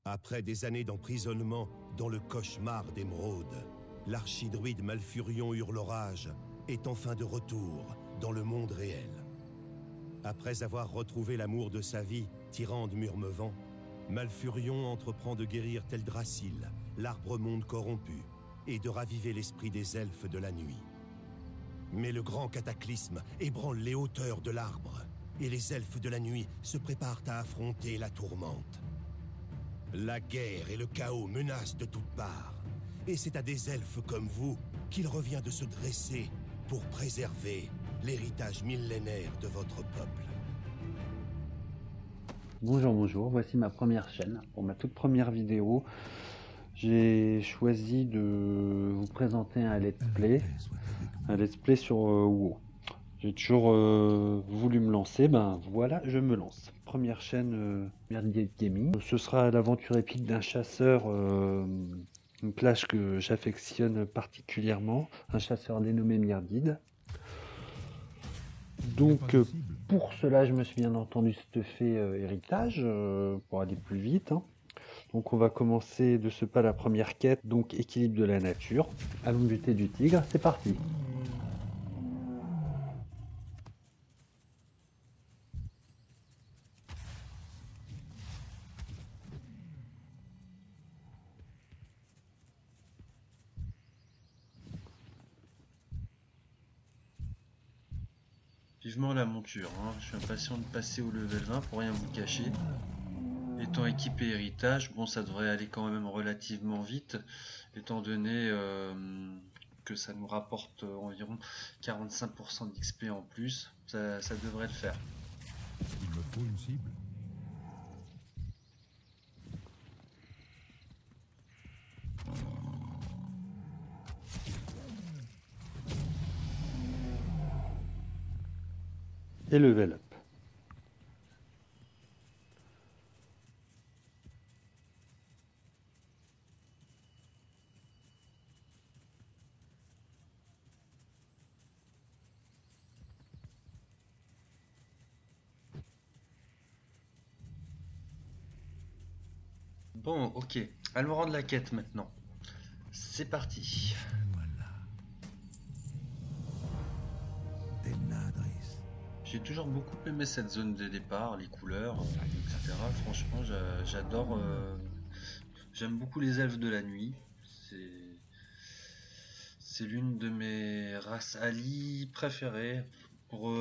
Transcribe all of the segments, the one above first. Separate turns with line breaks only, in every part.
Après des années d'emprisonnement dans le cauchemar d'Émeraude, l'archidruide Malfurion Hurlorage est enfin de retour dans le monde réel. Après avoir retrouvé l'amour de sa vie, Tyrande Murmevant, Malfurion entreprend de guérir Teldrassil, l'arbre-monde corrompu, et de raviver l'esprit des elfes de la nuit. Mais le grand cataclysme ébranle les hauteurs de l'arbre, et les elfes de la nuit se préparent à affronter la tourmente. La guerre et le chaos menacent de toutes parts, et c'est à des elfes comme vous qu'il revient de se dresser pour préserver l'héritage millénaire de votre peuple.
Bonjour, voici ma première chaîne. Pour ma toute première vidéo, j'ai choisi de vous présenter un let's play sur WoW. J'ai toujours voulu me lancer, ben voilà, je me lance. Première chaîne Myrdid Gaming. Ce sera l'aventure épique d'un chasseur, une classe que j'affectionne particulièrement, un chasseur dénommé Myrdid. Donc pour cela, je me suis bien entendu stuffé héritage pour aller plus vite. Donc on va commencer de ce pas la première quête, donc équilibre de la nature. Allons buter du tigre, c'est parti.
Vivement la monture, je suis impatient de passer au level 20 pour rien vous cacher. Étant équipé héritage, bon ça devrait aller quand même relativement vite, étant donné que ça nous rapporte environ 45% d'XP en plus, ça devrait le faire.
Il me faut une cible.
Et level up.
Bon, ok, allons rendre la quête maintenant. C'est parti.
Voilà. Denadris.
J'ai toujours beaucoup aimé cette zone de départ, les couleurs, etc. Franchement, j'adore. J'aime beaucoup les elfes de la nuit. C'est l'une de mes races allies préférées. Pour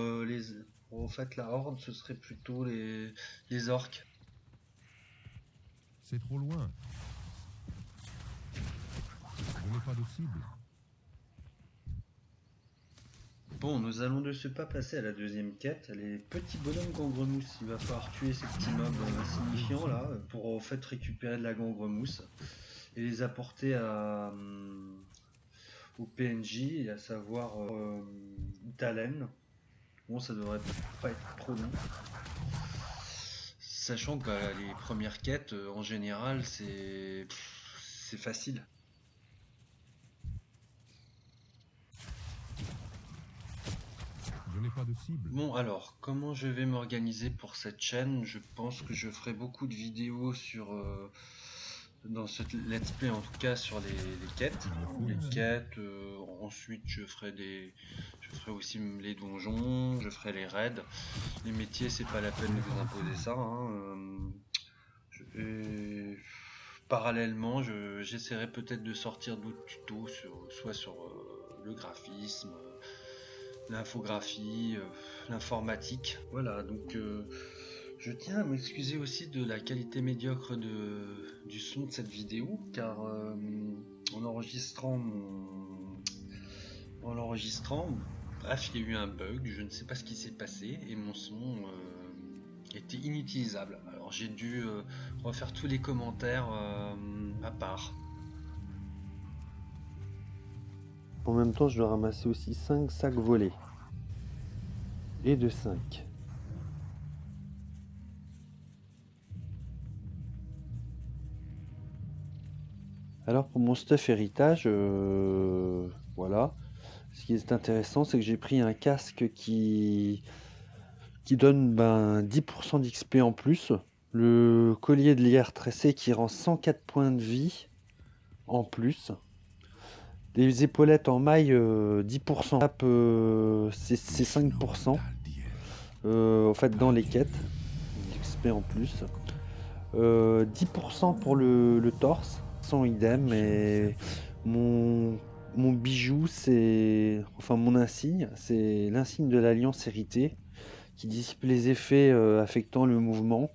en fait la horde, ce serait plutôt les orques.
C'est trop loin. Je n'ai pas de cible.
Bon, nous allons de ce pas passer à la deuxième quête, les petits bonhommes gangrenousse. Il va falloir tuer ces petits mobs insignifiants là pour en fait récupérer de la gangrenousse et les apporter au PNJ, et à savoir Talen. Bon, ça devrait pas être trop long. Sachant que les premières quêtes, en général, c'est facile.
Je n'ai pas de cible.
Bon, alors, comment je vais m'organiser pour cette chaîne? Je pense que je ferai beaucoup de vidéos sur... dans ce let's play en tout cas sur les quêtes. Ensuite je ferai aussi les donjons, je ferai les raids. Les métiers, c'est pas la peine de vous imposer ça. Parallèlement, j'essaierai peut-être de sortir d'autres tutos soit sur le graphisme, l'infographie, l'informatique. Voilà, donc je tiens à m'excuser aussi de la qualité médiocre du son de cette vidéo, car en l'enregistrant, bref, il y a eu un bug, je ne sais pas ce qui s'est passé, et mon son était inutilisable. Alors j'ai dû refaire tous les commentaires à part.
En même temps, je dois ramasser aussi 5 sacs volés. Et de 5. Alors pour mon stuff héritage, voilà. Ce qui est intéressant, c'est que j'ai pris un casque qui donne 10% d'XP en plus. Le collier de lierre tressé qui rend 104 points de vie en plus. Des épaulettes en maille 10%. C'est 5%. En fait, dans les quêtes. XP en plus. 10% pour le torse. Sans idem. Et mon bijou, c'est... Enfin, mon insigne, c'est l'insigne de l'Alliance héritée qui dissipe les effets affectant le mouvement.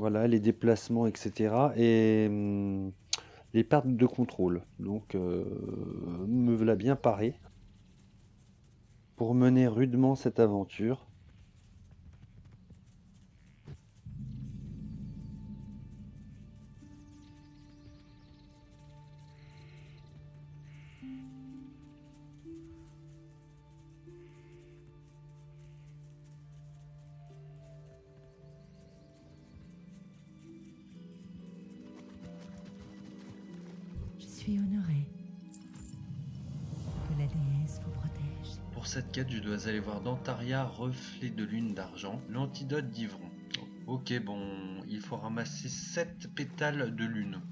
Voilà, les déplacements, etc. Et les pertes de contrôle. Donc, me voilà bien paré pour mener rudement cette aventure.
Je suis honorée que la déesse vous protège.
Pour cette quête, je dois aller voir Dantaria, reflet de lune d'argent, l'antidote d'Yvron. Ok, bon, il faut ramasser 7 pétales de lune.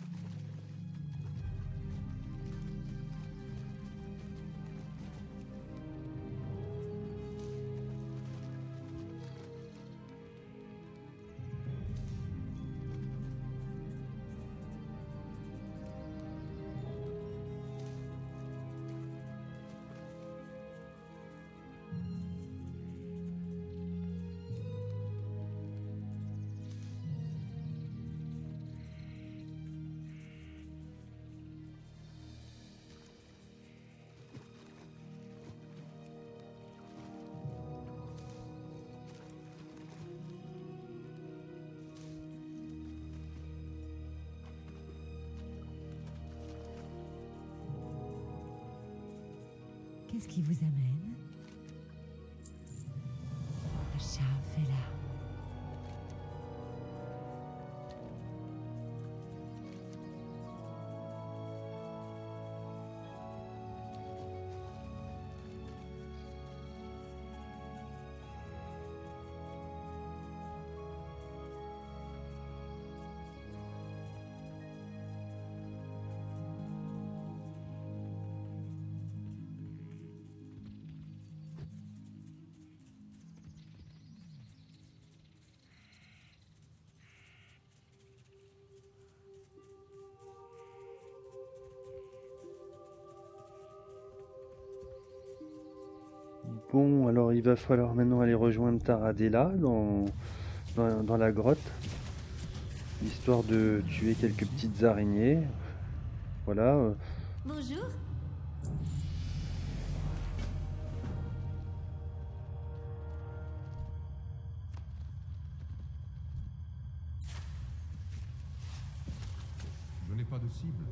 Qu'est-ce qui vous amène? Le chat fait là.
Bon, alors il va falloir maintenant aller rejoindre Taradella dans la grotte, histoire de tuer quelques petites araignées. Voilà.
Bonjour.
Je n'ai pas de cible.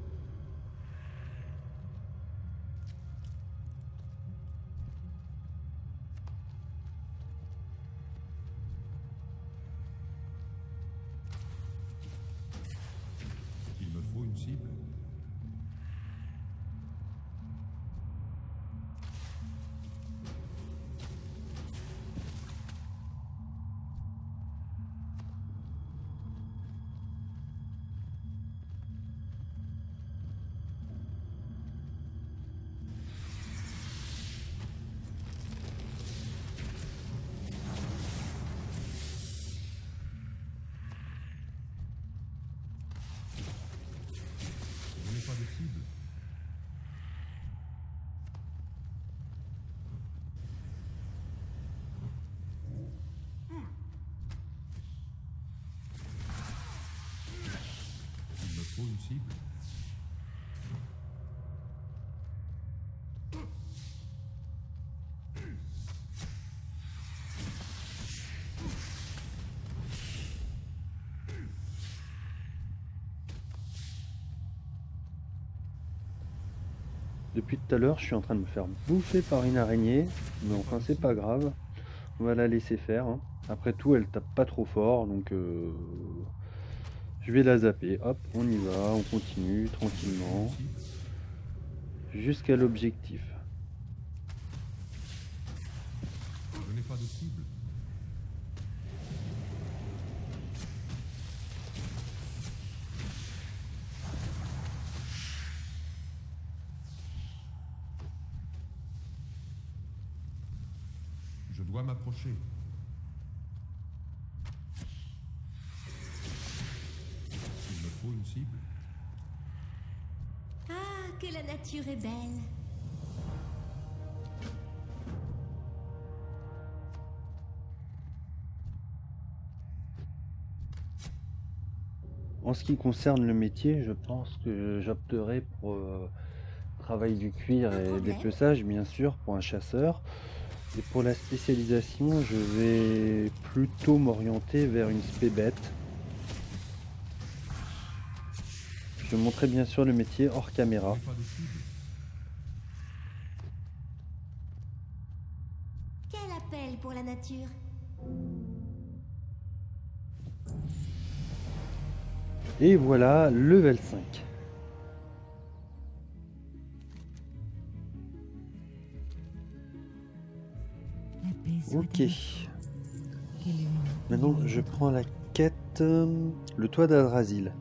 Il me faut une cible. Je n'ai pas de cible. Il me faut une cible.
Depuis tout à l'heure, je suis en train de me faire bouffer par une araignée, mais enfin c'est pas grave. On va la laisser faire, hein. Après tout, elle tape pas trop fort, donc je vais la zapper. Hop, on y va, on continue tranquillement jusqu'à l'objectif.
Je n'ai pas de cible. dois m'approcher. Il me faut une cible.
Ah, que la nature est belle.
En ce qui concerne le métier, je pense que j'opterai pour travail du cuir
Pas de
et des
problème.
peçages, bien sûr, pour un chasseur. Et pour la spécialisation, je vais plutôt m'orienter vers une spé bête. Je montrerai bien sûr le métier hors
Je
caméra.
n'ai pas de cible.
Quel appel pour la nature.
Et voilà, level 5.
La paix soit
Ok.
avec que l'une
Maintenant,
illumine
je
l'autre.
prends la quête, le toit d'Adrasil.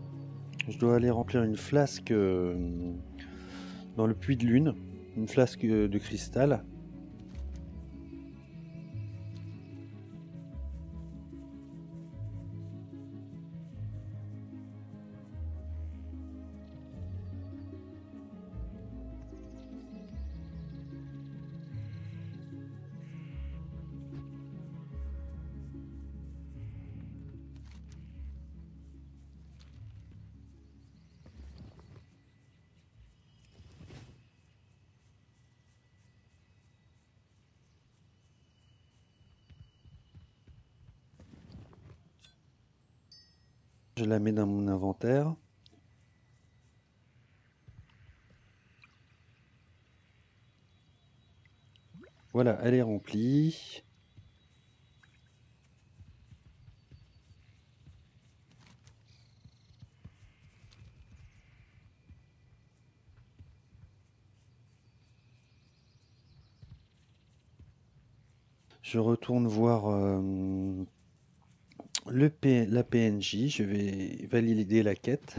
Je dois aller remplir une flasque dans le puits de lune, une flasque de cristal. Je la mets dans mon inventaire. Voilà, elle est remplie. Je retourne voir la PNJ. Je vais valider la quête.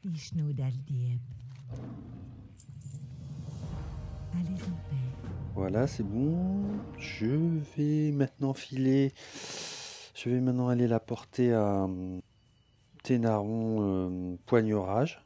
Ishnoud al-Dieb. Allez en paix.
Voilà, c'est bon. Je vais maintenant filer. Je vais maintenant aller la porter à Ténaron Poignerage.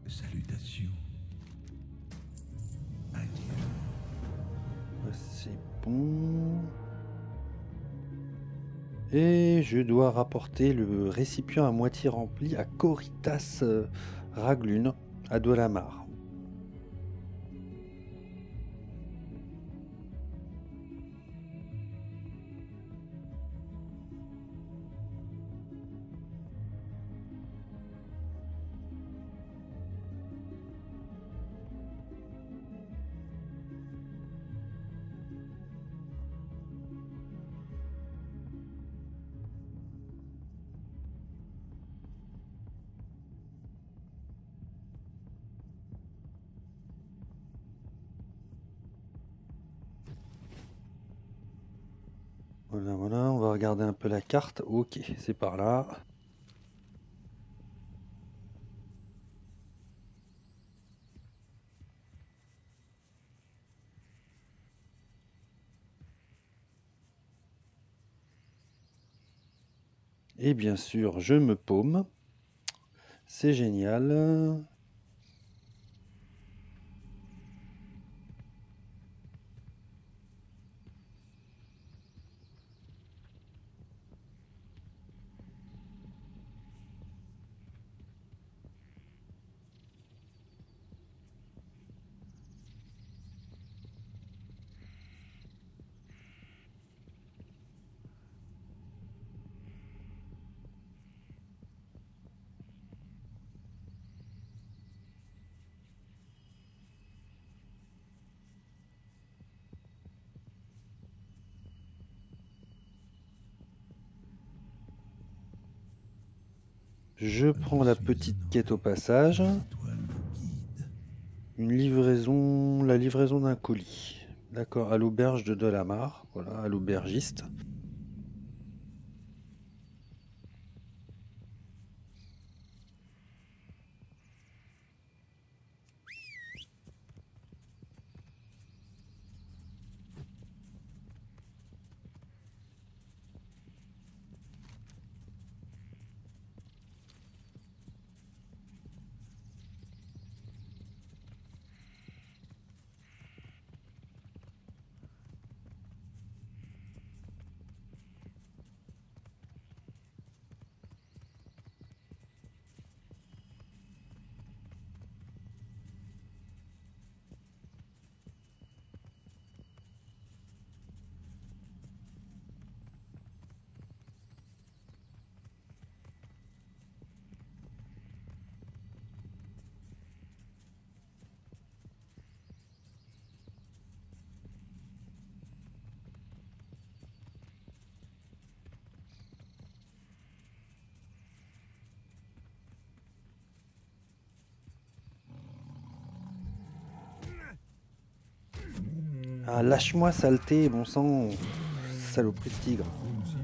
Salutations. Adieu.
C'est bon. Et je dois rapporter le récipient à moitié rempli à Coritas Raglune, à Dolamar. Voilà, voilà, on va regarder un peu la carte. Ok, c'est par là. Et bien sûr, je me paume. C'est génial. Je prends la petite quête au passage. Une livraison, la livraison d'un colis. D'accord, à l'auberge de Delamar. Voilà, à l'aubergiste. Ah, lâche-moi, saleté, bon sang, saloperie de tigre.
Faut une cible.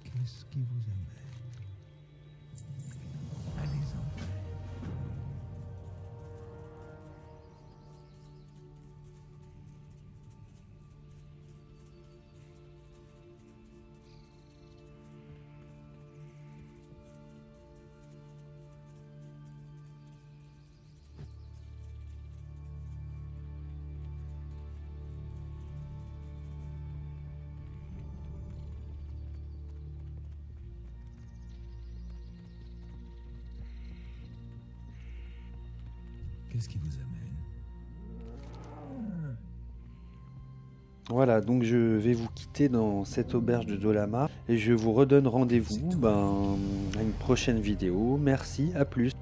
Qu'est-ce qui vous amène? Allez en paix. Qu'est-ce qui vous amène?
Voilà, donc je vais vous quitter dans cette auberge de Delamar et je vous redonne rendez-vous à une prochaine vidéo. Merci, à plus.